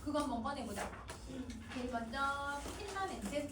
그거 한번 꺼내보자. 제일 먼저 필라멘트.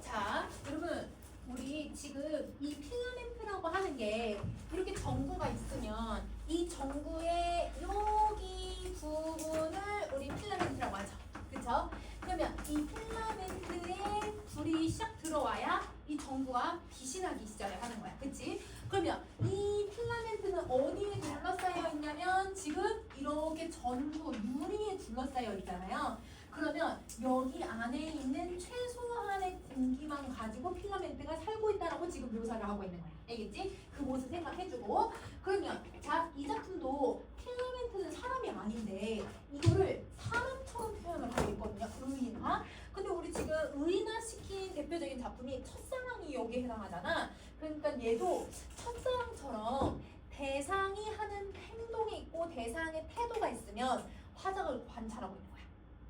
자, 여러분 우리 지금 이 필라멘트라고 하는 게 이렇게 전구가 있으면 이 전구의 여기 부분을 우리 필라멘트라고 하죠. 그쵸? 그러면 이 필라멘트에 불이 샥 들어와야 이 전구가 빛이 나기 시작하는 거야. 그치? 그러면 이 필라멘트는 어디에 둘러싸여 있냐면 지금 이렇게 전구 유리에 둘러싸여 있잖아요. 그러면 여기 안에 있는 최소한의 공기만 가지고 필라멘트가 살고 있다라고 지금 묘사를 하고 있는 거야. 알겠지? 그 모습 생각해주고. 그러면 자, 이 작품도 필라멘트는 사람이 아닌데 이거를 사람처럼 표현을 하고 있거든요. 의인화. 근데 우리 지금 의인화시킨 대표적인 작품이 첫사랑이 여기에 해당하잖아. 그러니까 얘도 첫사랑처럼 대상이 하는 행동이 있고 대상의 태도가 있으면 화작을 관찰하고 있는 거야.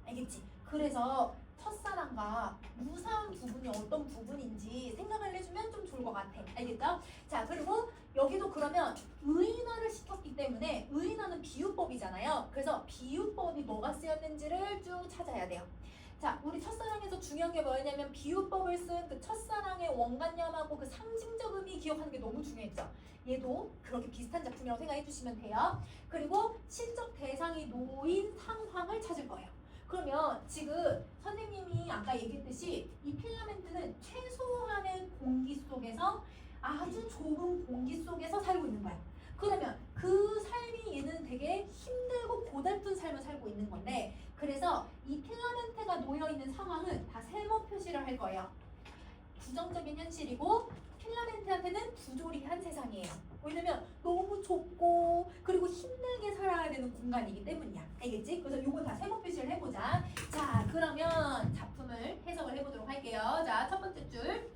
알겠지? 그래서 첫사랑과 무사한 부분이 어떤 부분인지 생각을 해주면 좀 좋을 것 같아. 알겠죠? 자, 그리고 여기도 그러면 의인화를 시켰기 때문에 의인화는 비유법이잖아요. 그래서 비유법이 뭐가 쓰였는지를 쭉 찾아야 돼요. 자, 우리 첫사랑에서 중요한 게 뭐냐면 비유법을 쓴 그 첫사랑의 원관념하고 그 상징적 의미 기억하는 게 너무 중요했죠. 얘도 그렇게 비슷한 작품이라고 생각해 주시면 돼요. 그리고 시적 대상이 놓인 상황을 찾을 거예요. 그러면 지금 선생님이 아까 얘기했듯이 이 필라멘트는 최소한의 공기 속에서 아주 좁은 공기 속에서 살고 있는 거야. 그러면 그 삶이 얘는 되게 힘들고 고달픈 삶을 살고 있는 건데, 그래서 이 필라멘트가 놓여있는 상황은 다 세모 표시를 할 거예요. 부정적인 현실이고 필라멘트한테는 부조리한 세상이에요. 왜냐면 너무 좁고 그리고 힘들게 살아야 되는 공간이기 때문이야. 알겠지? 그래서 요거 다 세모 표시를 해보자. 자, 그러면 작품을 해석을 해보도록 할게요. 자, 첫 번째 줄.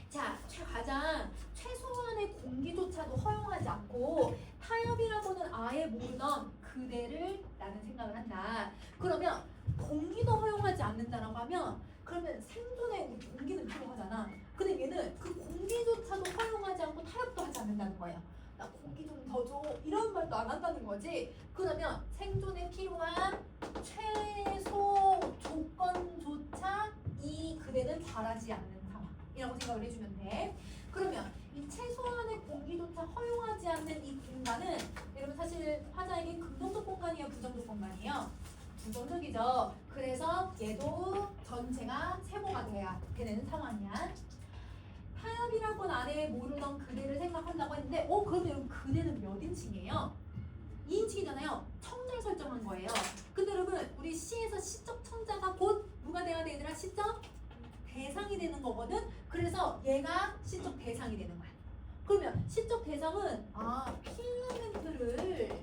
자, 가장 최소한의 공기조차도 허용하지 않고 타협이라고는 아예 모르던 그대를 나는 생각을 한다. 그러면 공기도 허용하지 않는다라고 하면 그러면 생존에 우리 공기는 필요하잖아. 근데 얘는 그 공기조차도 허용하지 않고 타협도 하지 않는다는 거예요. 나 공기 좀 더 줘. 이런 말도 안 한다는 거지. 그러면 생존에 필요한 최소 조건조차 이 그대는 바라지 않는 상황이라고 생각을 해주면 돼. 그러면 이 최소한의 공기조차 허용하지 않는 이 공간은 여러분 사실 화자에게 긍정적 공간이에요? 부정적 공간이에요? 부정적이죠. 그래서 얘도 전체가 세모가 돼야 되는 상황이야. 타협이라고는 아예 모르던 그대를 생각한다고 했는데 그러면 여러분 그대는 몇 인칭이에요? 2인칭이잖아요. 청자를 설정한 거예요. 근데 여러분 우리 시에서 시적 청자가 곧 누가 돼야 돼 얘들아? 시적 대상이 되는 거거든. 그래서 얘가 시적 대상이 되는 거야. 그러면 시적 대상은 필라멘트를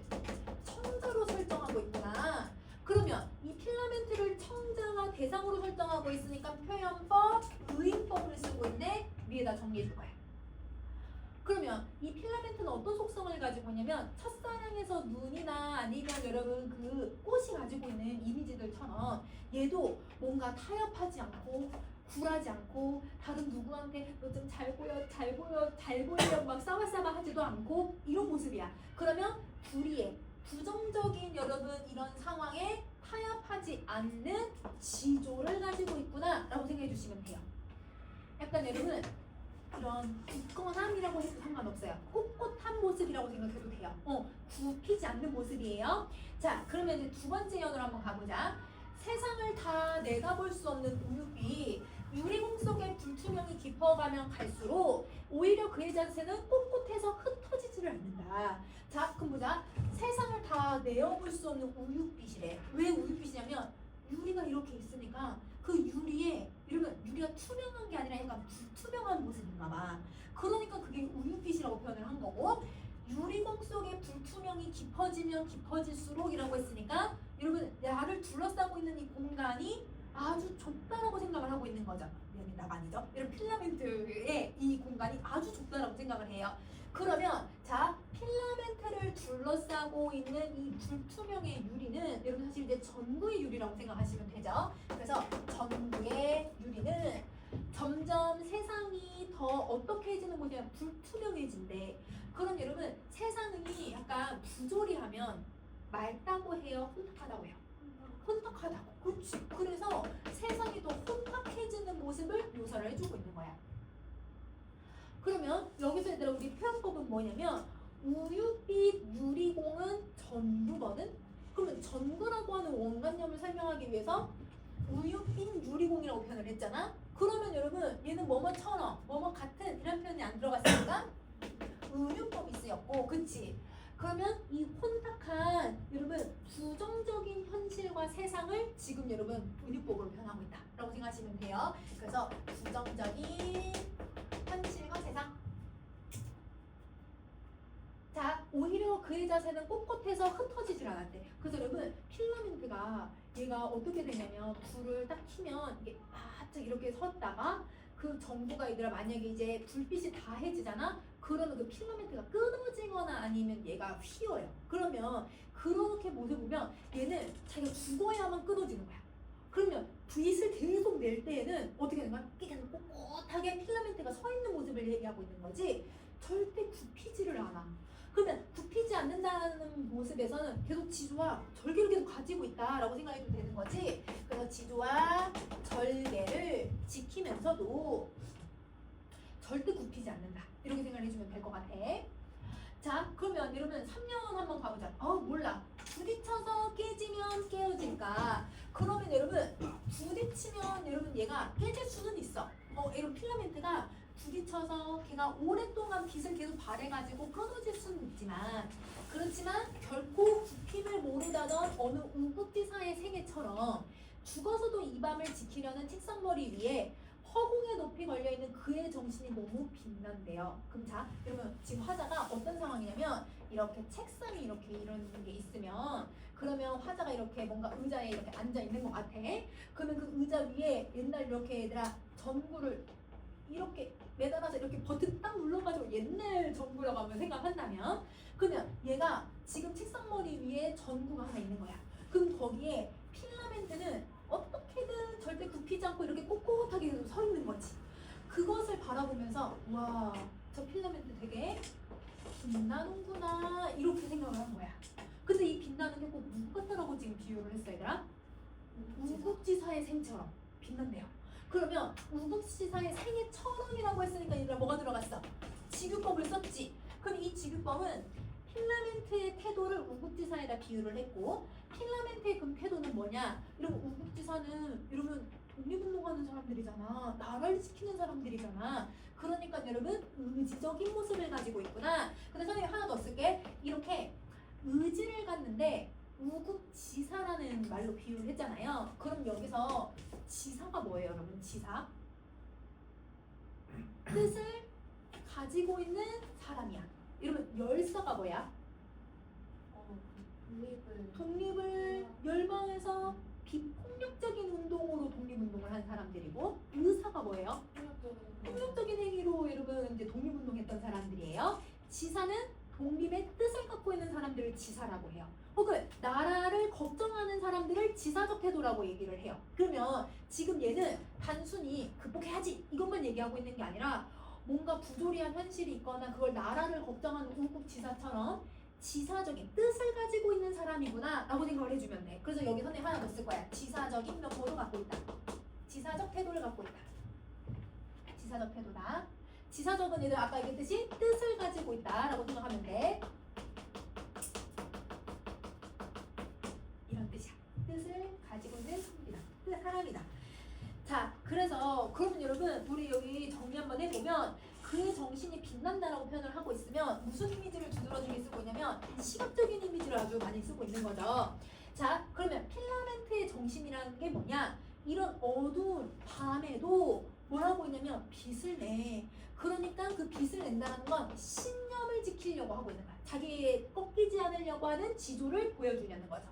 청자로 설정하고 있구나. 그러면 이 필라멘트를 청자가 대상으로 설정하고 있으니까 표현법, 의인법을 쓰고 있는데 위에다 정리해 줄 거야. 그러면 이 필라멘트는 어떤 속성을 가지고 있냐면 첫사랑에서 눈이나 아니면 여러분 그 꽃이 가지고 있는 이미지들처럼 얘도 뭔가 타협하지 않고 굴하지 않고 다른 누구한테 너 좀 잘 보여 잘 보이려고 막 싸바싸바 하지도 않고 이런 모습이야. 그러면 불의에 부정적인 여러분 이런 상황에 타협하지 않는 지조를 가지고 있구나 라고 생각해 주시면 돼요. 약간 여러분 이런 굳건함이라고 해도 상관없어요. 꼿꼿한 모습이라고 생각해도 돼요. 굽히지 않는 모습이에요. 자, 그러면 이제 두 번째 연으로 한번 가보자. 세상을 다 내다볼 수 없는 우유빛, 유리공 속에 불투명이 깊어가면 갈수록 오히려 그의 자세는 꼿꼿해서 흩어지지를 않는다. 자, 그럼 보자. 세상을 다 내어볼 수 없는 우유빛이래. 왜 우유빛이냐면 유리가 이렇게 있으니까 그 유리에 이러면 유리가 투명한 게 아니라 약간 불투명한 모습인가 봐. 그러니까 그게 우유빛이라고 표현을 한 거고, 유리공 속에 불투명이 깊어지면 깊어질수록 이라고 했으니까 여러분 나를 둘러싸고 있는 이 공간이 아주 좁다라고 생각을 하고 있는 거죠. 여기 나가 아니죠? 이런 필라멘트의 이 공간이 아주 좁다라고 생각을 해요. 그러면 자, 필라멘트를 둘러싸고 있는 이 불투명의 유리는 여러분 사실 이제 전구의 유리라고 생각하시면 되죠. 그래서 전구의 유리는 점점 세상이 더 어떻게 해지는 곳이냐 불투명해진대. 그럼 여러분 세상이 약간 부조리하면 맑다고 해요, 혼탁하다고 해요? 혼탁하다고. 그렇지. 그래서 세상이 더 혼탁해지는 모습을 묘사를 해주고 있는 거야. 그러면 여기서 얘들아 우리 표현법은 뭐냐면 우유빛 유리공은 전구거든? 그러면 전구라고 하는 원관념을 설명하기 위해서 우유빛 유리공이라고 표현을 했잖아? 그러면 여러분 얘는 뭐뭐처럼 뭐뭐 같은 이런 표현이 안 들어갔으니까 은유법이 쓰였고, 그치? 그러면 이 혼탁한 여러분 부정적인 현실과 세상을 지금 여러분 은유법으로 표현하고 있다 라고 생각하시면 돼요. 그래서 부정적인 현실과 세상. 자, 오히려 그의 자세는 꼿꼿해서 흩어지질 않았대. 그래서 여러분 필라멘트가 얘가 어떻게 되냐면 불을 딱 켜면 이게 바짝 이렇게 섰다가 그 전구가 얘들아 만약에 이제 불빛이 다 해지잖아? 그러면 그 필라멘트가 끊어지거나 아니면 얘가 휘어요. 그러면 그렇게 모습 보면 얘는 자기가 죽어야만 끊어지는 거야. 그러면 빛을 계속 낼 때에는 어떻게 되는 거야? 계속 꼿꼿하게 필라멘트가 서 있는 모습을 얘기하고 있는 거지 절대 굽히지를 않아. 그러면 굽히지 않는다는 모습에서는 계속 지조와 절개를 계속 가지고 있다라고 생각해도 되는 거지. 그래서 지조와 절개를 지키면서도 절대 굽히지 않는다. 이렇게 생각을 해주면 될 것 같아. 자, 그러면 여러분 3년 한번 가보자. 몰라. 부딪혀서 깨지면 깨어질까? 그러면 여러분 부딪히면 여러분 얘가 깨질 수는 있어. 이런 필라멘트가 부딪혀서 걔가 오랫동안 빛을 계속 발해가지고 끊어질 수는 있지만 그렇지만 결코 굽힘을 모르다던 어느 우국지사의 생애처럼 죽어서도 이 밤을 지키려는 책상머리 위에 허공에 높이 걸려있는 그의 정신이 너무 빛난대요. 그럼 자, 여러분 지금 화자가 어떤 상황이냐면 이렇게 책상이 이렇게 이런 게 있으면 그러면 화자가 이렇게 뭔가 의자에 이렇게 앉아있는 것 같아. 그러면 그 의자 위에 옛날 이렇게 얘들아 전구를 이렇게 매달아서 이렇게 버튼 딱 눌러가지고 옛날 전구라고 한번 생각한다면 그러면 얘가 지금 책상머리 위에 전구가 하나 있는 거야. 그럼 거기에 필라멘트는 어떻게든 절대 굽히지 않고 이렇게 꼿꼿하게 계속 서 있는 거지. 그것을 바라보면서 와, 저 필라멘트 되게 빛나는구나 이렇게 생각을 한 거야. 근데 이 빛나는 게 꼭 누구 같다라고 지금 비유를 했어 얘들아? 우국지사의 생처럼 빛난대요. 그러면 우국지사의 생애처럼이라고 했으니까 얘들아 뭐가 들어갔어? 지규법을 썼지. 그럼 이 지규법은 필라멘트의 태도를 우국지사에다 비유를 했고 필라멘트의 그 태도는 뭐냐? 이러면 우국지사는 이러면 독립운동하는 사람들이잖아. 나라를 지키는 사람들이잖아. 그러니까 여러분 의지적인 모습을 가지고 있구나. 근데 선생님 하나 더 쓸게. 이렇게 의지를 갖는데 우국지사라는 말로 비유를 했잖아요. 그럼 여기서 지사가 뭐예요 여러분? 지사? 뜻을 가지고 있는 사람이야. 이러면 열사가 뭐야? 독립을 열망해서 비폭력적인 운동으로 독립운동을 한 사람들이고 의사가 뭐예요? 폭력적인 행위로 여러분 이제 독립운동했던 사람들이에요. 지사는 독립의 뜻을 갖고 있는 사람들을 지사라고 해요. 혹은 나라를 걱정하는 사람들을 지사적 태도라고 얘기를 해요. 그러면 지금 얘는 단순히 극복해야지 이것만 얘기하고 있는 게 아니라 뭔가 부조리한 현실이 있거나 그걸 나라를 걱정하는 우국지사처럼 지사적인 뜻을 가지고 있는 사람이구나 라고 생각을 해주면 돼. 그래서 여기 선생님 하나 더 쓸 거야. 지사적인 면모를 갖고 있다. 지사적 태도를 갖고 있다. 지사적 태도다. 지사적은 얘들 아까 얘기했듯이 뜻을 가지고 있다 라고 생각하면 돼. 이런 뜻이야. 뜻을 가지고 있는 사람이다. 자, 그래서 그러면 여러분 우리 여기 정리 한번 해보면 그의 정신이 빛난다라고 표현을 하고 있으면 무슨 이미지를 두드러지게 쓰고 있냐면 시각적인 이미지를 아주 많이 쓰고 있는 거죠. 자, 그러면 필라멘트의 정신이라는 게 뭐냐? 이런 어두운 밤에도 뭘 하고 있냐면 빛을 내. 그러니까 그 빛을 낸다는 건 신념을 지키려고 하고 있는 거야. 자기의 꺾이지 않으려고 하는 지조를 보여주려는 거죠.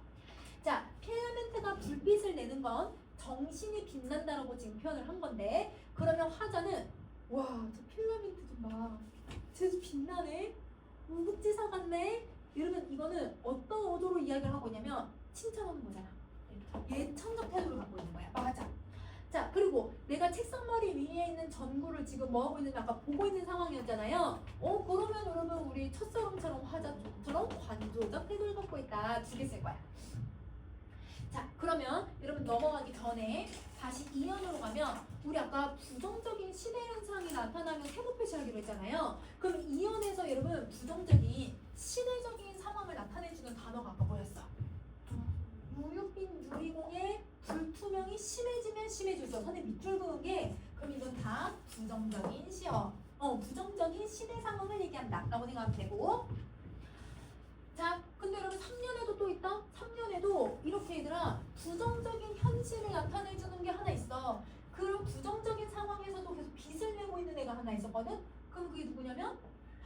자, 필라멘트가 불빛을 내는 건 정신이 빛난다라고 지금 표현을 한 건데 그러면 화자는 와, 저 필라멘트 좀 봐. 쟤도 빛나네? 우국지사 같네? 이러면 이거는 어떤 어조로 이야기를 하고 있냐면 칭찬하는 거잖아. 예천적 태도를 갖고 있는 거야. 맞아. 자, 그리고 내가 책상머리 위에 있는 전구를 지금 뭐 하고 있는지 아까 보고 있는 상황이었잖아요. 그러면 여러분 우리 첫사람처럼 화자처럼 관조적 태도를 갖고 있다. 두 개 쓸 거야. 자, 그러면 여러분 넘어가기 전에 다시 이연으로 가면 우리 아까 부정적인 시대 현상이 나타나면 세모 표시하기로 했잖아요. 그럼 이연에서 여러분 부정적인 시대적인 상황을 나타내주는 단어가 아까 뭐였어? 무효빈 유리공의 불투명이 심해지면 심해지죠. 선생님 밑줄 그은 게 그럼 이건 다 부정적인 시어. 부정적인 시대 상황을 얘기한다 라고 생각하면 되고, 자, 근데 여러분 3년에도 또 있다? 3년에도 이렇게 얘들아 부정적인 현실을 나타내주는 게 하나 있어. 그런 부정적인 상황에서도 계속 빚을 내고 있는 애가 하나 있었거든? 그럼 그게 누구냐면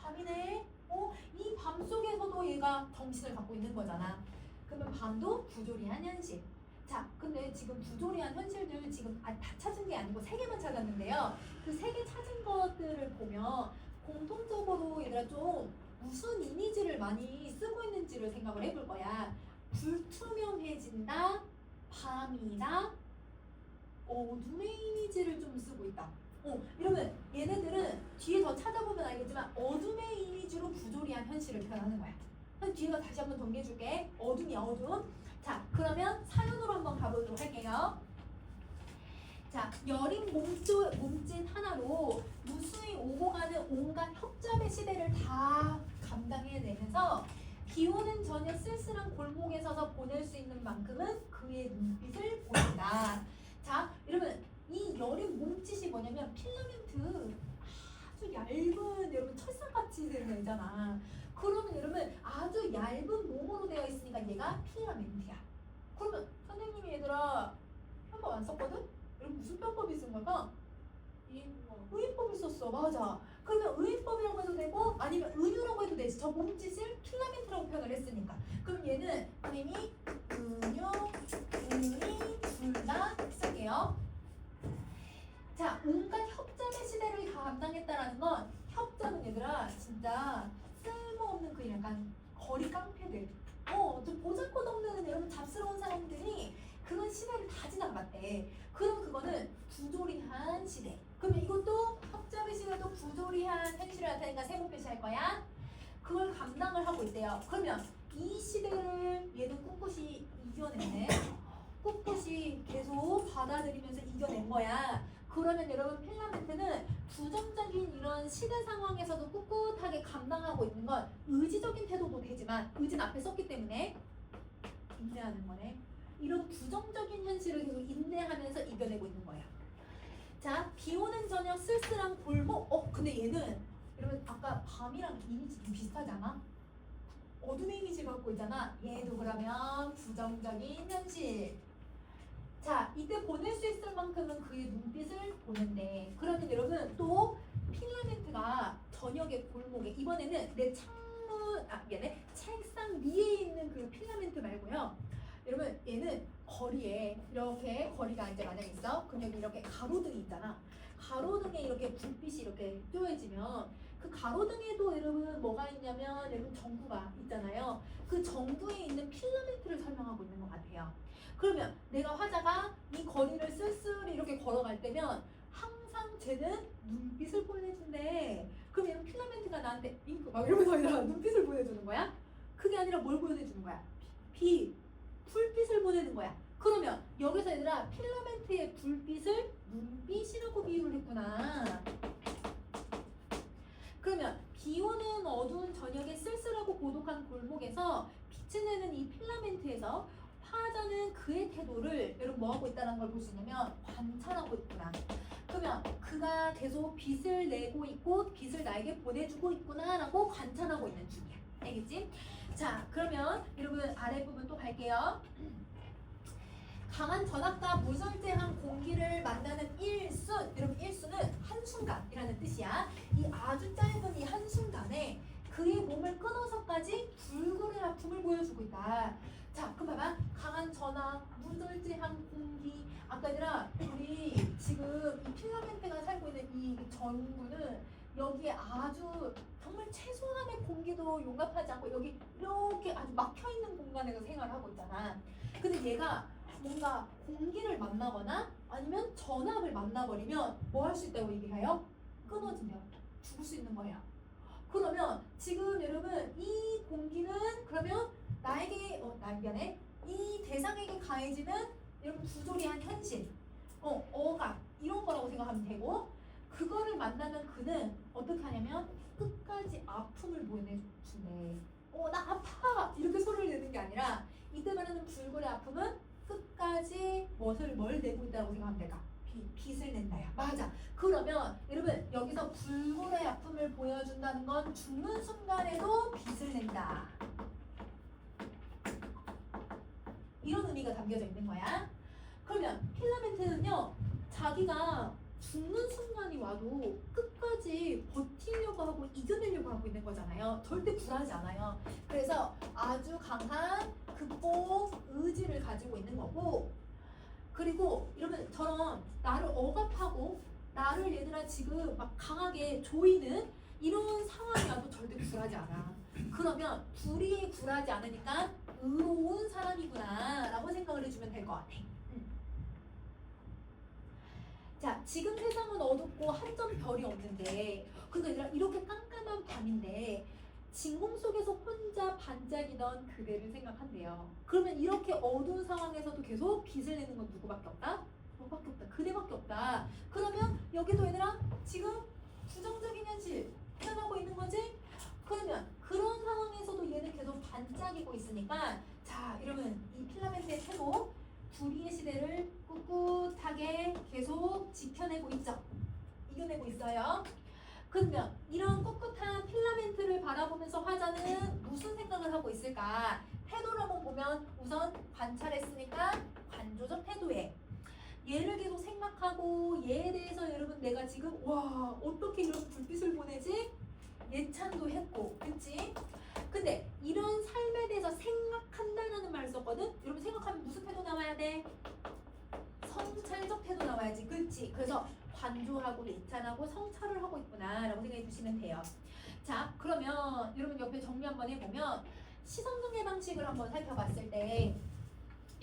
밤이네. 이 밤 속에서도 얘가 정신을 갖고 있는 거잖아. 그러면 밤도 부조리한 현실. 자, 근데 지금 부조리한 현실들 지금 다 찾은 게 아니고 3개만 찾았는데요. 그 3개 찾은 것들을 보면 공통적으로 얘들아 좀 무슨 이미지를 많이 쓰고 있는지를 생각을 해볼 거야. 불투명해진다, 밤이다, 어둠의 이미지를 좀 쓰고 있다. 이러면 얘네들은 뒤에 더 찾아보면 알겠지만 어둠의 이미지로 부조리한 현실을 표현하는 거야. 뒤에가 다시 한번 정리해줄게. 어둠이야, 어둠. 자, 그러면 사연으로 한번 가보도록 할게요. 자, 여린 몸짓 하나로 무수히 오고 가는 온갖 협잡의 시대를 다 감당해내면서 비 오는 저녁 쓸쓸한 골목에 서서 보낼 수 있는 만큼은 그의 눈빛을 보인다. 자, 여러분 이 여린 몸짓이 뭐냐면 필라멘트 아주 얇은 여러분 철사같이 된 애잖아. 그러면 여러분 아주 얇은 몸으로 되어 있으니까 얘가 필라멘트야. 그러면 선생님이 얘들아 편법 안 썼거든? 여러분 무슨 편법이 쓴 걸까? 의인법을 썼어. 맞아. 그러면 의인법이라고 해도 되고 아니면 은유라고 해도 되지. 저 몸짓을 필라멘트라고 표현을 했으니까. 그럼 얘는 선생님이 은유, 은이 둘 다 쓸게요. 자, 온갖 협잡의 시대를 다 감당했다라는 건 협잡은 얘들아 진짜 쓸모없는 그 약간 거리 깡패들, 좀 보잘것없는 여러분 잡스러운 사람들이 그런 시대를 다 지나갔대. 그럼 그거는 부조리한 시대. 그러면 이것도 협잡의 시대도 부조리한 현실을 나타내니까 세모 표시할 거야. 그걸 감당을 하고 있대요. 그러면 이 시대를 얘는 꿋꿋이 이겨냈네. 꿋꿋이 계속 받아들이면서 이겨낸 거야. 그러면 여러분 필라멘트는 부정적인 이런 시대 상황에서도 꿋꿋하게 감당하고 있는 건 의지적인 태도도 되지만 의지는 앞에 썼기 때문에 인내하는 거네. 이런 부정적인 현실을 계속 인내하면서 이겨내고 있는 거야. 자, 비 오는 저녁 쓸쓸한 골목. 근데 얘는 여러분 아까 밤이랑 이미지 좀 비슷하지 않아? 어둠의 이미지 갖고 있잖아. 얘도 그러면 부정적인 현실. 자, 이때 보낼 수 있을 만큼은 그의 눈빛을 보는데, 그러면 여러분 또 필라멘트가 저녁의 골목에, 이번에는 내 책상 위에 있는 그 필라멘트 말고요. 여러분 얘는 거리에 이렇게 거리가 이제 만약에 있어. 그럼 여기 이렇게 가로등이 있잖아. 가로등에 이렇게 불빛이 이렇게 띄어지면 그 가로등에도 여러분 뭐가 있냐면 여러분 전구가 있잖아요. 그 전구에 있는 필라멘트를 설명하고 있는 것 같아요. 그러면 내가 화자가 이 거리를 쓸쓸히 이렇게 걸어갈 때면 항상 쟤는 눈빛을 보내준대. 그럼 얘는 필라멘트가 나한테 잉크 막 이러면서 눈빛을 보내주는 거야? 그게 아니라 뭘 보내주는 거야? 불빛을 보내는 거야. 그러면 여기서 얘들아 필라멘트의 불빛을 눈빛이라고 비유를 했구나. 그러면 비 오는 어두운 저녁에 쓸쓸하고 고독한 골목에서 빛을 내는 이 필라멘트에서 화자는 그의 태도를 여러분 뭐 하고 있다는 걸 볼 수 있냐면 관찰하고 있구나. 그러면 그가 계속 빛을 내고 있고 빛을 나에게 보내주고 있구나 라고 관찰하고 있는 중이야. 알겠지? 자, 그러면 여러분 아랫부분 또 갈게요. 강한 전압과 무절제한 공기를 만나는 일순. 여러분 일순은 한순간이라는 뜻이야. 이 아주 짧은 이 한순간에 그의 몸을 끊어서까지 불굴의 아픔을 보여주고 있다. 자, 그럼 봐봐. 강한 전압, 무절제한 공기. 아까 얘들아 우리 지금 이 필라멘트가 살고 있는 이 전구는 여기에 아주 정말 최소한의 공기도 용납하지 않고 여기 이렇게 아주 막혀있는 공간에서 생활을 하고 있잖아. 근데 얘가 뭔가 공기를 만나거나 아니면 전압을 만나버리면 뭐 할 수 있다고 얘기해요? 끊어진대요. 죽을 수 있는 거야. 그러면 지금 여러분 이 공기는 그러면 나에게 미안해. 이 대상에게 가해지는 여러분 부조리한 현실, 어감 이런 거라고 생각하면 되고 그거를 만나면 그는 어떻게 하냐면 끝까지 아픔을 보내준대. 나 아파 이렇게 소리를 내는 게 아니라 이때 말하는 불굴의 아픔은 끝까지 뭘 내고 있다고 생각하면 될까? 빛을 낸다야. 맞아. 그러면 여러분 여기서 불굴의 아픔을 보여준다는 건 죽는 순간에도 빛을 낸다. 이런 의미가 담겨져 있는 거야. 그러면 필라멘트는요, 자기가 죽는 순간이 와도 끝까지 버티려고 하고 이겨내려고 하고 있는 거잖아요. 절대 굴하지 않아요. 그래서 아주 강한 극복 의지를 가지고 있는 거고, 그리고 여러분 저런 나를 억압하고 나를 얘들아 지금 막 강하게 조이는 이런 상황이 와도 절대 굴하지 않아. 그러면 불의에 굴하지 않으니까 의로운 사람이구나 라고 생각을 해주면 될 것 같아. 자, 지금 세상은 어둡고 한 점 별이 없는데 그러니까 이렇게 깜깜한 밤인데 진공 속에서 혼자 반짝이던 그대를 생각한대요. 그러면 이렇게 어두운 상황에서도 계속 빛을 내는 건 누구밖에 없다? 너밖에 없다. 그대밖에 없다. 그러면 여기도 얘들아 지금 부정적인 현실 표현하고 있는 거지? 그러면 그런 상황에서도 얘는 계속 반짝이고 있으니까 자, 여러분 이 필라멘트의 태도 불의의 시대를 꿋꿋하게 계속 지켜내고 있죠. 이겨내고 있어요. 그러면 이런 꿋꿋한 필라멘트를 바라보면서 화자는 무슨 생각을 하고 있을까? 태도를 한번 보면 우선 관찰했으니까 관조적 태도에 얘를 계속 생각하고 얘에 대해서 여러분 내가 지금 와 어떻게 이런 불빛을 보내지? 예찬도 했고 그치? 근데 이런 삶에 대해서 생각한다라는 말을 썼거든? 여러분 생각하면 무슨 태도 나와야 돼? 성찰적 태도 나와야지 그치? 그래서 관조하고 예찬하고 성찰을 하고 있구나 라고 생각해 주시면 돼요. 자 그러면 여러분 옆에 정리 한번 해보면 시선정의 방식을 한번 살펴봤을 때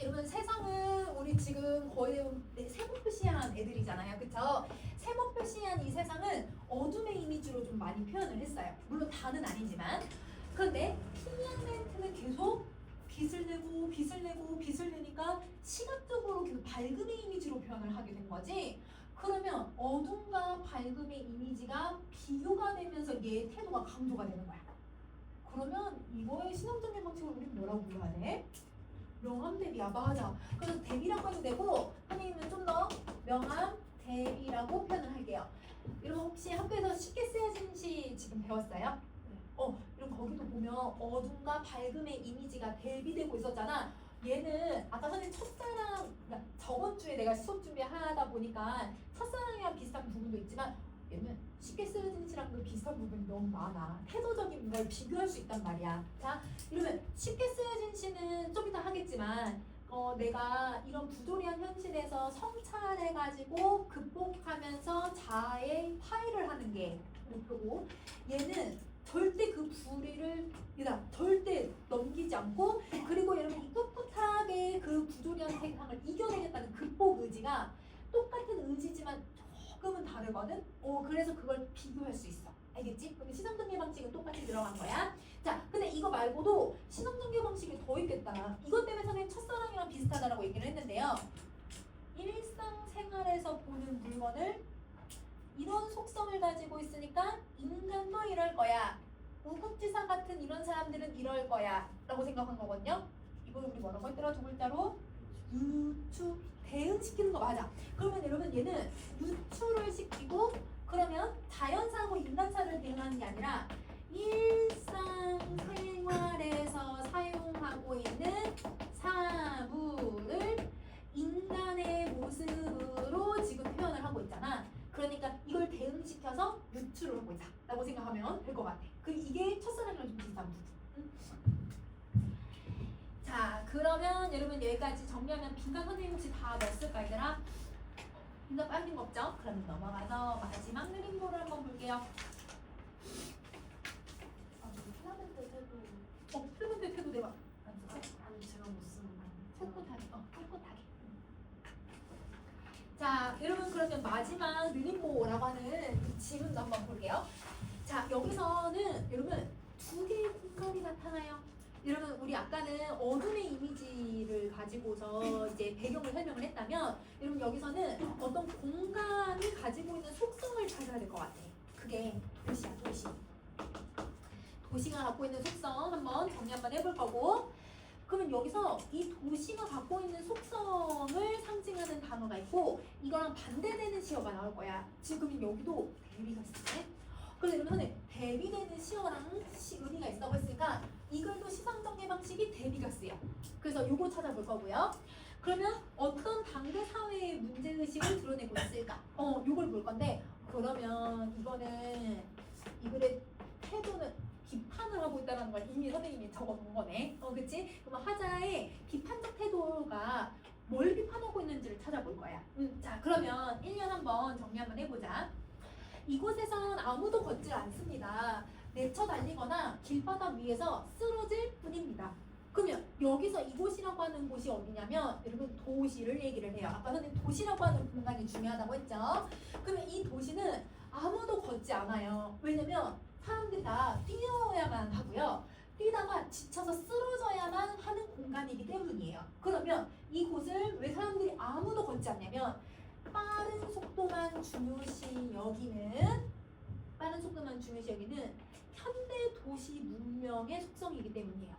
여러분 세상은 우리 지금 거의 세모표시한 애들이잖아요. 그쵸? 세모표시한 이 세상은 어둠의 이미지로 좀 많이 표현을 했어요. 물론 다는 아니지만 그런데 필라멘트는 계속 빛을 내고 빛을 내고 빛을 내니까 시각적으로 계속 밝음의 이미지로 표현을 하게 된 거지. 그러면 어둠과 밝음의 이미지가 비교가 되면서 얘의 태도가 강조가 되는 거야. 그러면 이거의 신앙적인 방식을 우리는 뭐라고 불러야 돼? 명암 대비야. 맞아. 그래서 대비라고 해도 되고 선생님은 좀 더 명암 대비라고 표현을 할게요. 여러분 혹시 학교에서 쉽게 쓰여진 시 지금 배웠어요? 이런 거기도 보면 어둠과 밝음의 이미지가 대비되고 있었잖아. 얘는 아까 선생님 첫사랑 저번 주에 내가 수업 준비하다 보니까 첫사랑이랑 비슷한 부분도 있지만 얘는 쉽게 쓰여진 시랑도 비슷한 부분이 너무 많아. 태도적인 걸 비교할 수 있단 말이야. 자, 이러면 쉽게 쓰여진 시는 좀 이따 하겠지만 내가 이런 부조리한 현실에서 성찰해가지고 극복하면서 자아의 화해를 하는 게 목표고 얘는 절대 그 불의를 절대 넘기지 않고 그리고 여러분 이 꿋꿋하게 그 부조리한 세상을 이겨내겠다는 극복 의지가 똑같은 의지지만 조금은 다르거든? 그래서 그걸 비교할 수 있어. 알겠지? 그럼 시선전개 방식은 똑같이 들어간 거야. 자, 근데 이거 말고도 시선전개 방식이 더 있겠다. 이것 때문에 선생님 첫사랑이랑 비슷하다라고 얘기를 했는데요. 일상생활에서 보는 물건을 이런 속성을 가지고 있으니까 인간도 이럴 거야. 우국지사 같은 이런 사람들은 이럴 거야. 라고 생각한 거거든요. 이걸 우리 뭐라고 했더라? 두 글자로? 유추. 대응시키는 거 맞아. 그러면 여러분 얘는 유추를 시키고 그러면 자연사하고 인간사를 대응하는 게 아니라 일상생활에서 사용하고 있는 사물을 인간의 모습으로 지금 표현을 하고 있잖아. 그러니까 이걸 대응시켜서 유추를 하고 있다 라고 생각하면 될 것 같아. 이게 첫사랑이랑 좀 비슷한 부분. 자, 그러면 여러분 여기까지 정리하면 빈칸 선생님 혹시 다 넣었을까 얘들아? 빈칸 빠진 거 없죠? 그럼 넘어가서 마지막 느림보를 한번 볼게요. 필라멘트 태도. 필라멘트 태도 내가 안 썼어? 아니 제가 못 쓰는 거. 꿋꿋하게. 꿋꿋하게. 자, 아까는 어둠의 이미지를 가지고서 이제 배경을 설명을 했다면 여러분 여기서는 어떤 공간이 가지고 있는 속성을 찾아야 될 것 같아. 그게 도시야, 도시. 도시가 갖고 있는 속성 한번 정리 한번 해볼 거고, 그러면 여기서 이 도시가 갖고 있는 속성을 상징하는 단어가 있고 이거랑 반대되는 시어가 나올 거야. 지금 여기도 대비가 있네. 그래서 여러분 대비되는 시어랑 의미가 있다고 했으니까 이 글도 시상정의 방식이 대비가 쓰여. 그래서 요거 찾아볼 거고요. 그러면 어떤 당대 사회의 문제의식을 드러내고 있을까? 요걸 볼 건데, 그러면 이거는 이 글의 태도는 비판을 하고 있다는 걸 이미 선생님이 적어놓은 거네. 그치? 그럼 하자의 비판적 태도가 뭘 비판하고 있는지를 찾아볼 거야. 자, 그러면 1년 한번 정리 한번 해보자. 이곳에선 아무도 걷질 않습니다. 내쳐 달리거나 길바닥 위에서 쓰러질 뿐입니다. 그러면 여기서 이곳이라고 하는 곳이 어디냐면 여러분 도시를 얘기를 해요. 아까 선생님 도시라고 하는 공간이 중요하다고 했죠. 그러면 이 도시는 아무도 걷지 않아요. 왜냐면 사람들이 다 뛰어야만 하고요. 뛰다가 지쳐서 쓰러져야만 하는 공간이기 때문이에요. 그러면 이곳을 왜 사람들이 아무도 걷지 않냐면 빠른 속도만 중요시 여기는 현대 도시 문명의 속성이기 때문이에요.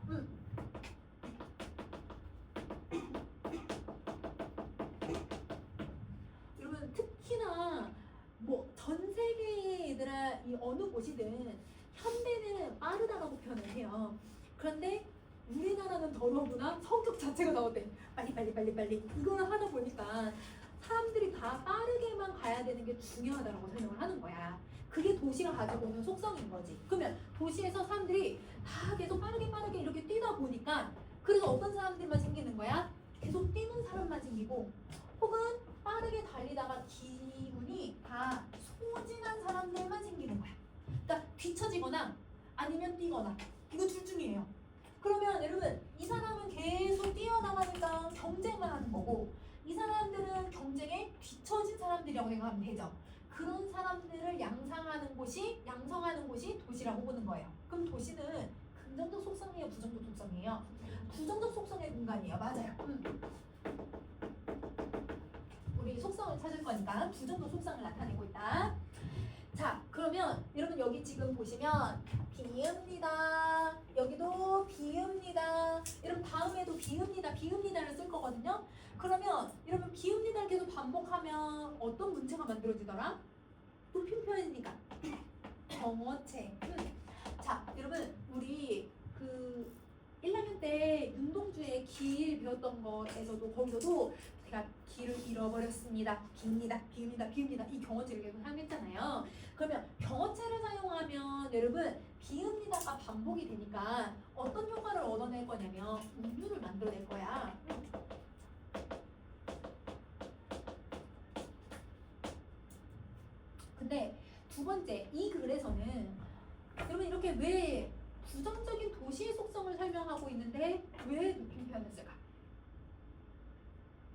여러분 특히나 뭐 전 세계의 얘들아 이 어느 곳이든 현대는 빠르다라고 표현을 해요. 그런데 우리나라는 더더구나 성격 자체가 나오대. 빨리 이거를 하다 보니까 사람들이 다 빠르게만 가야 되는 게 중요하다라고 설명을 하는 거야. 그게 도시가 가지고 있는 속성인 거지. 그러면 도시에서 사람들이 다 계속 빠르게 이렇게 뛰다 보니까 그래서 어떤 사람들만 생기는 거야? 계속 뛰는 사람만 생기고, 혹은 빠르게 달리다가 기운이 다 소진한 사람들만 생기는 거야. 그러니까 뒤처지거나 아니면 뛰거나 이거 둘 중이에요. 그러면 여러분 이 사람은 계속 뛰어나가니까 경쟁만 하는 거고, 이 사람들은 경쟁에 뒤처진 사람들이라고 생각하면 되죠. 그런 사람들을 양성하는 곳이 도시라고 보는 거예요. 그럼 도시는 긍정적 속성이에요, 부정적 속성이에요? 부정적 속성의 공간이에요. 맞아요. 우리 속성을 찾을 거니까 부정적 속성을 나타내고 있다. 자, 그러면 여러분 여기 지금 보시면 비읍니다. 여기도 비읍니다. 여러분 다음에도 비읍니다를 쓸 거거든요. 그러면 여러분 비읍니다를 계속 반복하면 어떤 문체가 만들어지더라? 높임 표현이니까 경어체. 자, 여러분 우리 그 1학년 때 윤동주의 길 배웠던 거에서도 거기서도 제가 길을 잃어버렸습니다. 비읍니다. 이 경어체를 계속 사용했잖아요. 그러면 경어체를 사용하면 여러분 비읍니다가 반복이 되니까 어떤 효과를 얻어낼 거냐면 운율을 만들어낼 거야. 근데 두 번째 이 글에서는 여러분 이렇게 왜 부정적인 도시의 속성을 설명하고 있는데 왜 높임 표현을 쓸까?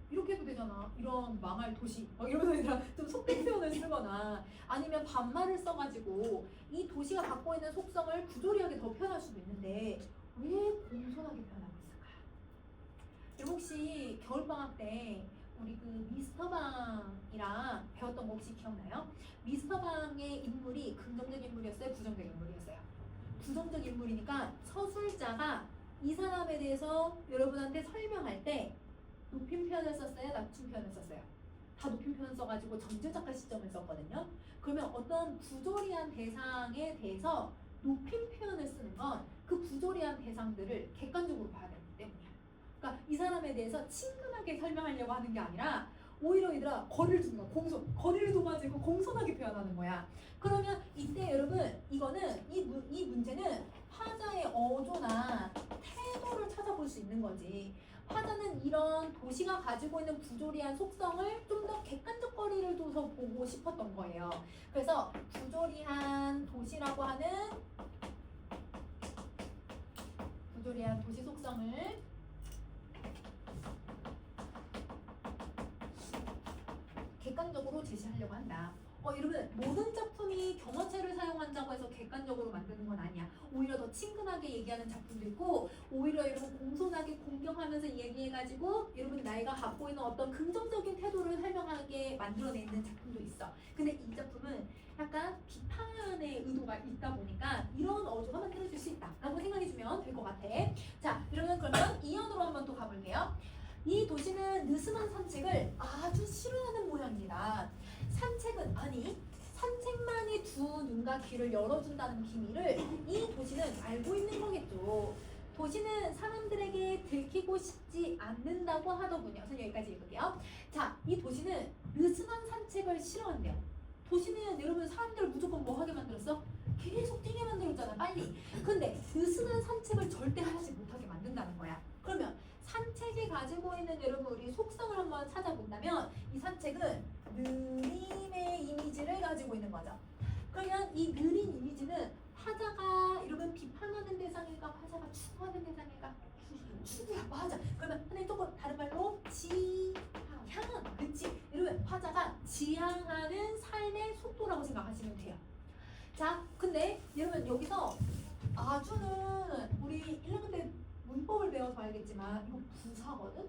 이렇게 해도 되잖아. 이런 망할 도시 이러면서 좀 속된 표현을 쓰거나 아니면 반말을 써가지고 이 도시가 갖고 있는 속성을 부조리하게 더 표현할 수도 있는데 왜 공손하게 표현하고 있을까? 여러분 혹시 겨울방학 때 우리 그 미스터방이랑 배웠던 거 혹시 기억나요? 미스터방의 인물이 긍정적 인물이었어요? 부정적 인물이었어요? 부정적 인물이니까 서술자가 이 사람에 대해서 여러분한테 설명할 때 높임 표현을 썼어요? 낮춤 표현을 썼어요? 다 높임 표현 써가지고 전제작가 시점을 썼거든요. 그러면 어떤 부조리한 대상에 대해서 높임 표현을 쓰는 건 그 부조리한 대상들을 객관적으로 봐야 되기 때문이야. 그러니까 이 사람에 대해서 친근하게 설명하려고 하는 게 아니라 오히려 얘들아 거리를 두는 거야. 거리를 둬가지고 공손하게 표현하는 거야. 그러면 이때 여러분 이거는 이 문제는 화자의 어조나 태도를 찾아볼 수 있는 거지. 화자는 이런 도시가 가지고 있는 부조리한 속성을 좀 더 객관적 거리를 둬서 보고 싶었던 거예요. 그래서 부조리한 도시라고 하는 부조리한 도시 속성을 객관적으로 제시하려고 한다. 여러분 모든 작품이 경어체를 사용한다고 해서 객관적으로 만드는 건 아니야. 오히려 더 친근하게 얘기하는 작품도 있고 오히려 여러분 공손하게 공경하면서 얘기해가지고 여러분 나이가 갖고 있는 어떤 긍정적인 태도를 설명하게 만들어내는 작품도 있어. 근데 이 작품은 약간 비판의 의도가 있다 보니까 이런 어조가 만들어질 수 있다라고 생각해주면 될 것 같아. 자, 그러면 2연으로 한번 또 가볼게요. 이 도시는 느슨한 산책을 아주 싫어하는 모양입니다. 산책만이 두 눈과 귀를 열어준다는 비밀을 이 도시는 알고 있는 거겠죠. 도시는 사람들에게 들키고 싶지 않는다고 하더군요. 그래서 여기까지 읽을게요. 자, 이 도시는 느슨한 산책을 싫어한대요. 도시는 여러분 사람들을 무조건 뭐 하게 만들었어? 계속 뛰게 만들었잖아, 빨리. 근데 느슨한 산책을 절대 하지 못하게 만든다는 거야. 그러면 산책이 가지고 있는 여러분 우리 속성을 한번 찾아본다면 이 산책은 느림의 이미지를 가지고 있는 거죠. 그러면 이 느린 이미지는 화자가 여러분 비판하는 대상일까? 화자가 추구하는 대상일까? 추구야, 맞아. 그러면 선생님 조금 다른 말로 지향, 그치? 여러분 화자가 지향하는 삶의 속도라고 생각하시면 돼요. 자, 근데 여러분 여기서 아주는 우리 1학년 때 문법을 배워서 알겠지만 이거 부사거든?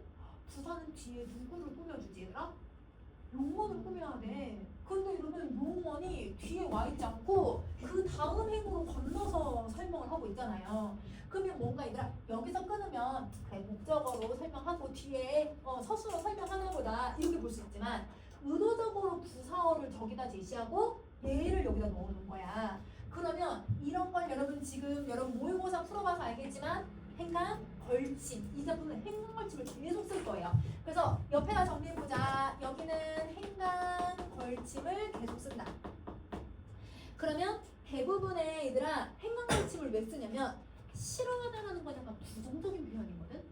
부사는 뒤에 누구를 꾸며주지 얘들아? 용언을 꾸며야 돼. 근데 이러면 용언이 뒤에 와 있지 않고 그 다음 행으로 건너서 설명을 하고 있잖아요. 그러면 뭔가 얘들아 여기서 끊으면 그래 목적어로 설명하고 뒤에 서술어 설명하나 보다 이렇게 볼 수 있지만 의도적으로 부사어를 저기다 제시하고 얘를 여기다 넣어놓은 거야. 그러면 이런 걸 여러분 지금 여러분 모의고사 풀어봐서 알겠지만 행간, 걸침. 이 작품은 행간, 걸침을 계속 쓸 거예요. 그래서 옆에다 정리해보자. 여기는 행간, 걸침을 계속 쓴다. 그러면 대부분의 얘들아 행간, 걸침을 왜 쓰냐면 싫어하다라는 건 약간 부정적인 표현이거든.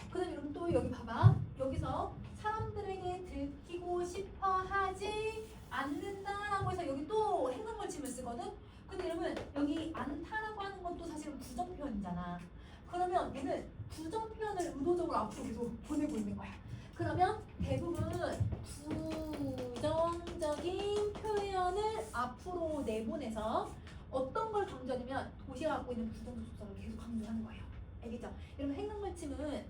그 다음에 여러분 또 여기 봐봐. 여기서 사람들에게 들키고 싶어 하지 않는다라고 해서 여기 또 행간, 걸침을 쓰거든. 근데 여러분 여기 않다라고 하는 것도 사실은 부정 표현이잖아. 그러면 얘는 부정 표현을 의도적으로 앞으로 계속 보내고 있는 거야. 그러면 대부분 부정적인 표현을 앞으로 내보내서 어떤 걸 강조하냐면 도시가 갖고 있는 부정적 속성을 계속 강조하는 거예요. 알겠죠? 여러분 행간걸침은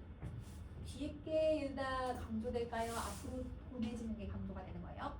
뒤에 게 강조될까요? 앞으로 보내지는 게 강조가 되는 거예요?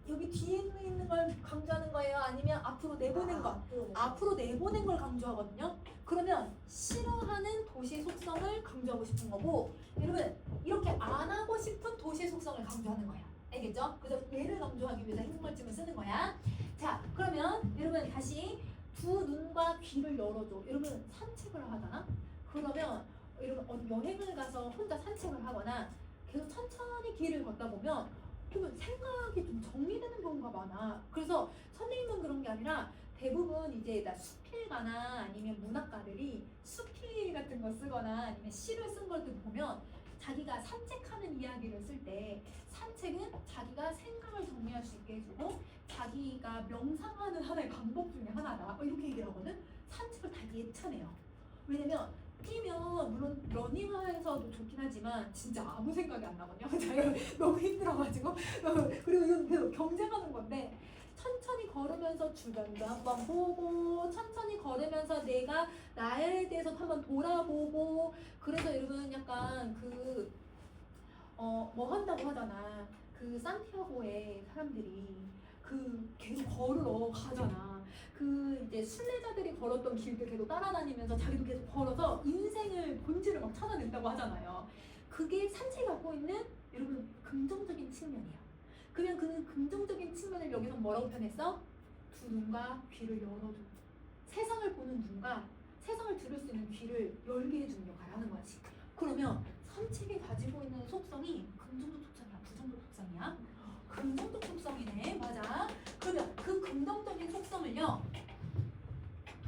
여기 뒤에 있는 걸 강조하는 거예요? 아니면 앞으로 내보낸 거? 앞으로 내보낸 걸 강조하거든요. 그러면 싫어하는 도시의 속성을 강조하고 싶은 거고 여러분 이렇게 안 하고 싶은 도시의 속성을 강조하는 거야. 알겠죠? 그래서 얘를 강조하기 위해서 행동벌침을 쓰는 거야. 자, 그러면 여러분 다시 두 눈과 귀를 열어줘. 여러분 산책을 하잖아? 그러면 여러분 어디 여행을 가서 혼자 산책을 하거나 계속 천천히 길을 걷다 보면 그러면 생각이 좀 정리되는 경우가 많아. 그래서 선생님은 그런 게 아니라 대부분 이제 나 수필가나 아니면 문학가들이 수필 같은 거 쓰거나 아니면 시를 쓴 것들 보면 자기가 산책하는 이야기를 쓸 때 산책은 자기가 생각을 정리할 수 있게 해주고 자기가 명상하는 하나의 방법 중에 하나다. 이렇게 얘기를 하거든. 산책을 다 예찬해요. 왜냐면 뛰면 물론 러닝화에서도 좋긴 하지만 진짜 아무 생각이 안 나거든요. 너무 힘들어가지고 그리고 이건 계속 경쟁하는 건데 천천히 걸으면서 주변도 한번 보고 천천히 걸으면서 내가 나에 대해서 한번 돌아보고 그래서 여러분 약간 뭐 한다고 하잖아. 그 산티아고에 사람들이 계속 걸으러 가잖아. 이제 순례자들이 걸었던 길들 계속 따라다니면서 자기도 계속 걸어서 인생을 본질을 막 찾아낸다고 하잖아요. 그게 산책이 갖고 있는 여러분 긍정적인 측면이에요. 그냥 그 긍정적인 측면을 여기서 뭐라고 표현했어? 두 눈과 귀를 열어줘. 세상을 보는 눈과 세상을 들을 수 있는 귀를 열게 해주는 역할을 하는 거지. 그러면 산책이 가지고 있는 속성이 긍정적 속성이야, 부정적 속성이야? 긍정적 속성이네. 맞아. 그러면 그 긍정적인 속성을요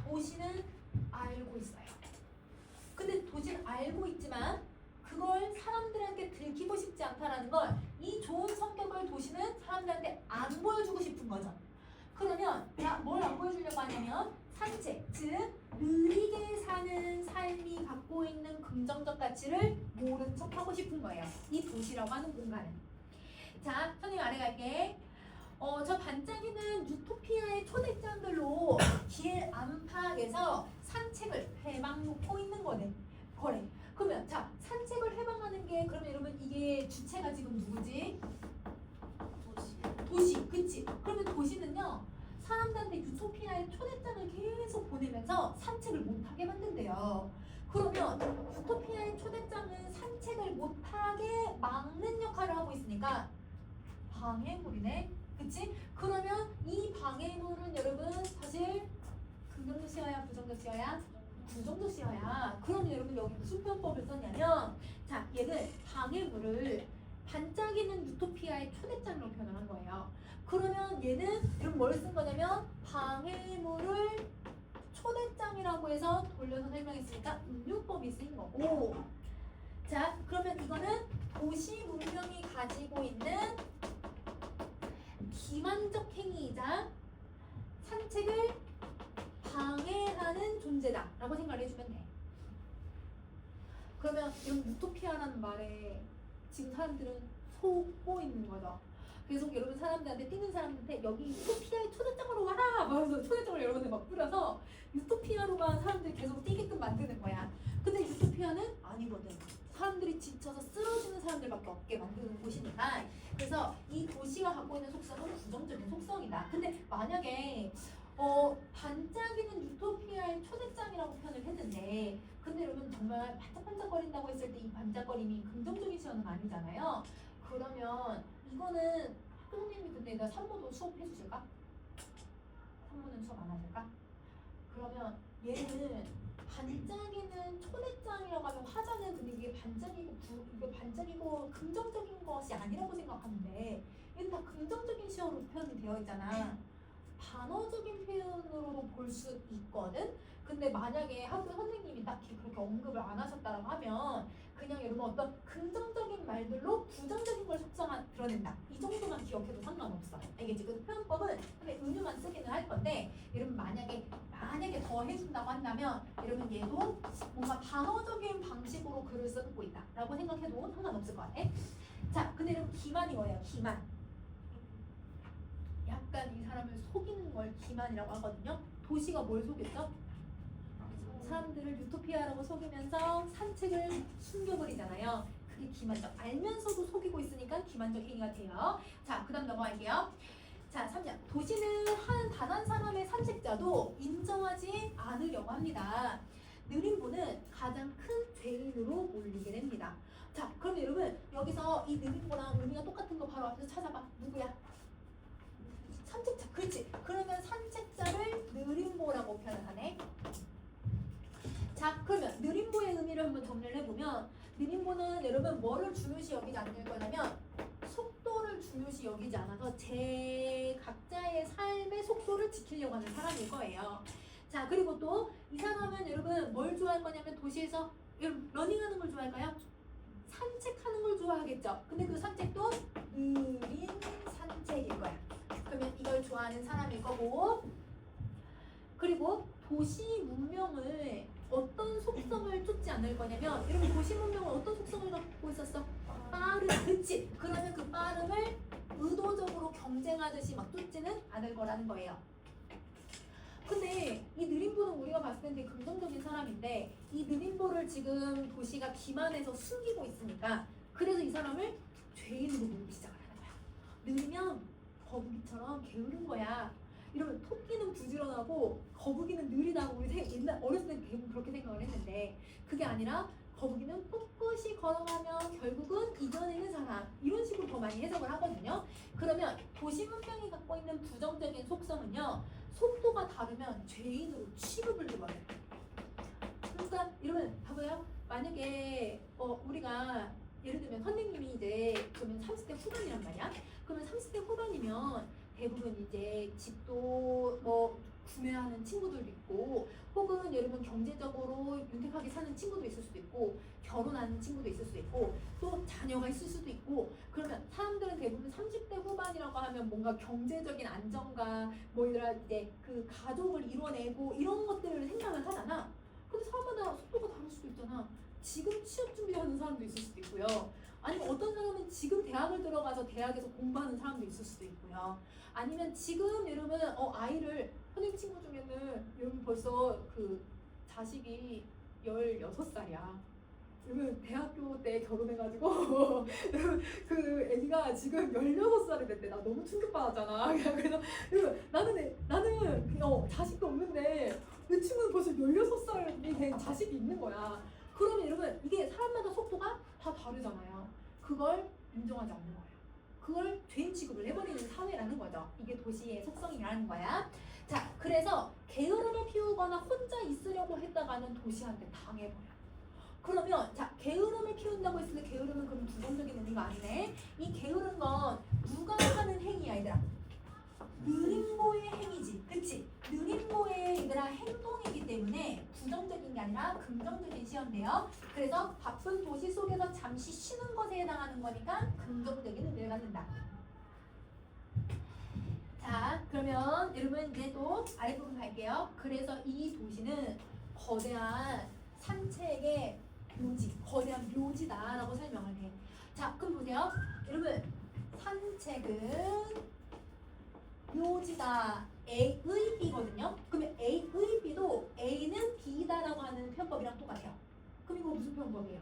도시는 알고 있어요. 근데 도시는 알고 있지만 그걸 사람들한테 들키고 싶지 않다라는 걸 이 좋은 성격을 도시는 사람들한테 안 보여주고 싶은 거죠. 그러면 뭘 안 보여주려고 하냐면 산책, 즉 느리게 사는 삶이 갖고 있는 긍정적 가치를 모른 척하고 싶은 거예요. 이 도시라고 하는 공간은. 자, 선생님 아래 갈게. 저 반짝이는 유토피아의 초대장들로 길 안팎에서 위해서 산책을 해방 놓고 있는 거네. 거래. 그러면 자 산책을 해방하는 게 그러면 여러분 이게 주체가 지금 누구지? 도시. 그치? 그러면 도시는요 사람들한테 유토피아의 초대장을 계속 보내면서 산책을 못하게 만든대요. 그러면 유토피아의 초대장은 산책을 못하게 막는 역할을 하고 있으니까 방해물이네. 그치? 그러면 이 방해물은 여러분 사실 긍정도시어야 부정도시어야? 부정도시어야. 그러면 여러분 여기 무슨 표현법을 썼냐면 자 얘는 방해물을 반짝이는 유토피아의 초대장으로 표현을 한 거예요. 그러면 얘는 여러분 뭘 쓴 거냐면 방해물을 초대장이라고 해서 돌려서 설명했으니까 은유법이 쓰인 거고 자 그러면 이거는 도시 문명이 가지고 있는 기만적 행위이자 산책을 방해하는 존재다 라고 생각을 해주면 돼. 그러면 이런 유토피아라는 말에 지금 사람들은 속고 있는 거죠. 계속 여러분 사람들한테 뛰는 사람들한테 여기 유토피아의 초대장으로 와라! 하면서 초대장을 여러분들 막 뿌려서 유토피아로만 사람들이 계속 뛰게끔 만드는 거야. 근데 유토피아는 아니거든. 사람들이 지쳐서 쓰러지는 사람들밖에 없게 만드는 곳이니까 그래서 이 도시가 갖고 있는 속성은 부정적인 속성이다. 근데 만약에 반짝이는 유토피아의 초대장이라고 표현을 했는데 근데 여러분 정말 반짝반짝거린다고 했을 때 이 반짝거림이 긍정적인 시험은 아니잖아요. 그러면 이거는 학부모님이 근데 나 산모도 수업해 주실까? 산모는 수업 안 하실까? 그러면 얘는 반짝이는 초대장이라고 하면 화자는 근데 이게 반짝이고 긍정적인 것이 아니라고 생각하는데 얘는 다 긍정적인 시험으로 표현이 되어 있잖아. 반어적인 표현으로도 볼 수 있거든? 근데 만약에 학교 선생님이 딱히 그렇게 언급을 안 하셨다고 하면 그냥 여러분 어떤 긍정적인 말들로 부정적인 걸 드러낸다. 이 정도만 기억해도 상관없어요. 알겠지? 그래서 표현법은 그냥 은유만 쓰기는 할 건데 여러분 만약에 더 해준다고 한다면 여러분 얘도 뭔가 반어적인 방식으로 글을 쓰고 있다 라고 생각해도 상관없을 것 같아. 자, 근데 여러분 기만이 뭐예요? 기만. 약간 이 사람을 속이는 걸 기만이라고 하거든요. 도시가 뭘 속였죠? 사람들을 유토피아라고 속이면서 산책을 숨겨버리잖아요. 그게 기만적. 알면서도 속이고 있으니까 기만적 행위가 돼요. 자, 그 다음 넘어갈게요. 자, 3장. 도시는 단 한 사람의 산책자도 인정하지 않으려고 합니다. 느림보는 가장 큰 죄인으로 몰리게 됩니다. 자, 그럼 여러분 여기서 이 느림보랑 의미가 똑같은 거 바로 앞에서 찾아봐. 누구야? 산책자. 그렇지. 그러면 산책자를 느림보라고 표현을 하네. 자, 그러면 느림보의 의미를 한번 정리를 해보면 느림보는 여러분 뭐를 중요시 여기지 않을 거냐면 속도를 중요시 여기지 않아서 각자의 삶의 속도를 지키려고 하는 사람일 거예요. 자, 그리고 또 이 사람은 여러분 뭘 좋아할 거냐면 도시에서 여러분 러닝하는 걸 좋아할까요? 산책하는 걸 좋아하겠죠. 근데 그 산책도 느린 산책일 거야. 그러면 이걸 좋아하는 사람일 거고 그리고 도시 문명을 어떤 속성을 쫓지 않을 거냐면 여러분 도시 문명은 어떤 속성을 갖고 있었어? 빠름. 그치? 그러면 그 빠름을 의도적으로 경쟁하듯이 막 쫓지는 않을 거라는 거예요. 근데 이 느림보는 우리가 봤을 때 되게 긍정적인 사람인데 이 느림보를 지금 도시가 기만해서 숨기고 있으니까 그래서 이 사람을 죄인으로 보기 시작을 하는 거야. 느리면 거북이처럼 게으른 거야. 이러면 토끼는 부지런하고 거북이는 느리다고 우리 옛날 어렸을 때 대부분 그렇게 생각을 했는데 그게 아니라 거북이는 꿋꿋이 걸어가면 결국은 이겨내는 사람 이런 식으로 더 많이 해석을 하거든요. 그러면 도시 문명이 갖고 있는 부정적인 속성은요 속도가 다르면 죄인으로 취급을 해버려요. 그러니까 이러면 봐봐요. 만약에 우리가 예를 들면 선생님이 이제 그러면 30대 후반이란 말이야. 그러면 30대 후반이면 대부분 이제 집도 뭐 구매하는 친구들도 있고 혹은 여러분 경제적으로 윤택하게 사는 친구도 있을 수도 있고 결혼하는 친구도 있을 수도 있고 또 자녀가 있을 수도 있고 그러면 사람들은 대부분 30대 후반이라고 하면 뭔가 경제적인 안정과 뭐 이제 그 가족을 이뤄내고 이런 것들을 생각을 하잖아. 근데 사람마다 속도가 다를 수도 있잖아. 지금 취업 준비하는 사람도 있을 수도 있고요. 아니면 어떤 사람은 지금 대학을 들어가서 대학에서 공부하는 사람도 있을 수도 있고요. 아니면 지금 여러분 아이를 선생님 친구 중에는 여러분 벌써 그 자식이 16살이야. 여러분 대학교 때 결혼해가지고 그 애기가 지금 16살이 됐대. 나 너무 충격받았잖아. 그래서 여러분 나는 자식도 없는데 내 친구는 벌써 16살이 된 자식이 있는 거야. 그러면 여러분 이게 사람마다 속도가 다 다르잖아요. 그걸 인정하지 않는 거예요. 그걸 죄인 취급을 해버리는 사회라는 거죠. 이게 도시의 속성이라는 거야. 자, 그래서 게으름을 피우거나 혼자 있으려고 했다가는 도시한테 당해버려. 그러면 자, 게으름을 피운다고 했을 때 게으름은 그럼 부정적인 의미가 아니네. 이 게으른 건 누가 하는 행위야, 얘들아? 느림보의 행위지, 그치? 느림보의 얘들아 행동이기 때문에 부정적인 게 아니라 긍정적인 시험돼요. 그래서 바쁜 도시 속에서 잠시 쉬는 것에 해당하는 거니까 긍정적인 의미를 갖는다. 자, 그러면 여러분 이제 또 아랫부분 갈게요. 그래서 이 도시는 거대한 산책의 묘지, 거대한 묘지다라고 설명을 해. 자, 그럼 보세요. 여러분, 산책은 묘지다 A의 B거든요. 그러면 A의 B도 A는 B다라고 하는 표현법이랑 똑같아요. 그럼 이거 무슨 표현법이에요?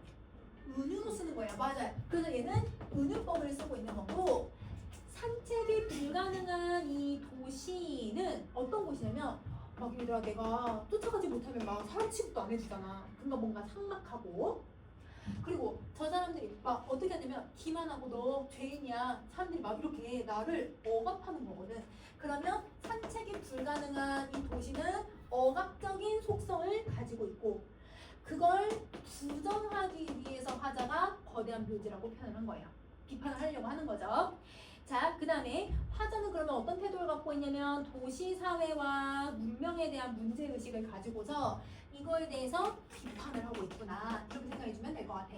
은유로 쓰는 거예요. 맞아요. 그래서 얘는 은유법을 쓰고 있는 거고, 산책이 불가능한 이 도시는 어떤 곳이냐면 막 얘들아 내가 쫓아가지 못하면 막 사람 취급도 안 해주잖아. 그러니까 뭔가 삭막하고, 그리고 저 사람들이 막 어떻게 하냐면 기만하고 너 죄인이야. 사람들이 막 이렇게 나를 억압하는 거거든. 그러면 산책이 불가능한 이 도시는 억압적인 속성을 가지고 있고, 그걸 부정하기 위해서 화자가 거대한 묘지라고 표현한 거예요. 비판을 하려고 하는 거죠. 자, 그 다음에 화자는 그러면 어떤 태도를 갖고 있냐면 도시 사회와 문명에 대한 문제의식을 가지고서 이거에 대해서 비판을 하고 있구나, 이렇게 생각해주면 될 것 같아.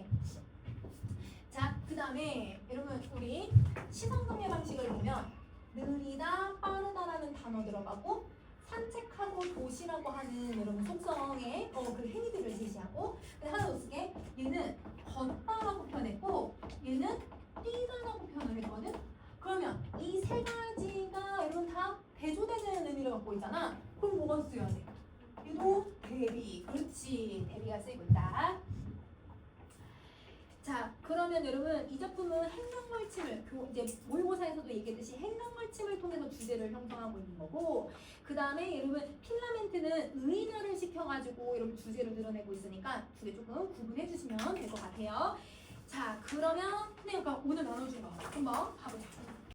자, 그 다음에 여러분 우리 시선관계 방식을 보면 느리다, 빠르다라는 단어 들어가고, 산책하고 도시라고 하는 여러분 속성의 그 행위들을 제시하고, 하나 더 쓰게 얘는 걷다라고 표현했고 얘는 뛰다라고 표현을 했거든. 그러면 이 세 가지가 여러분 다 대조되는 의미를 갖고 있잖아. 그럼 뭐가 쓰여야 돼? 얘도 대비. 그렇지, 대비가 쓰이고 있다. 자, 그러면 여러분 이 작품은 행정벌침을 이제 모의고사에서도 얘기했듯이 행정벌침을 통해서 주제를 형성하고 있는 거고, 그 다음에 여러분 필라멘트는 의인화를 시켜가지고 여러분 주제를 드러내고 있으니까 두 개 조금 구분해 주시면 될 것 같아요. 자, 그러면 선생님과 오늘 나눠준 거 한번 봐보자.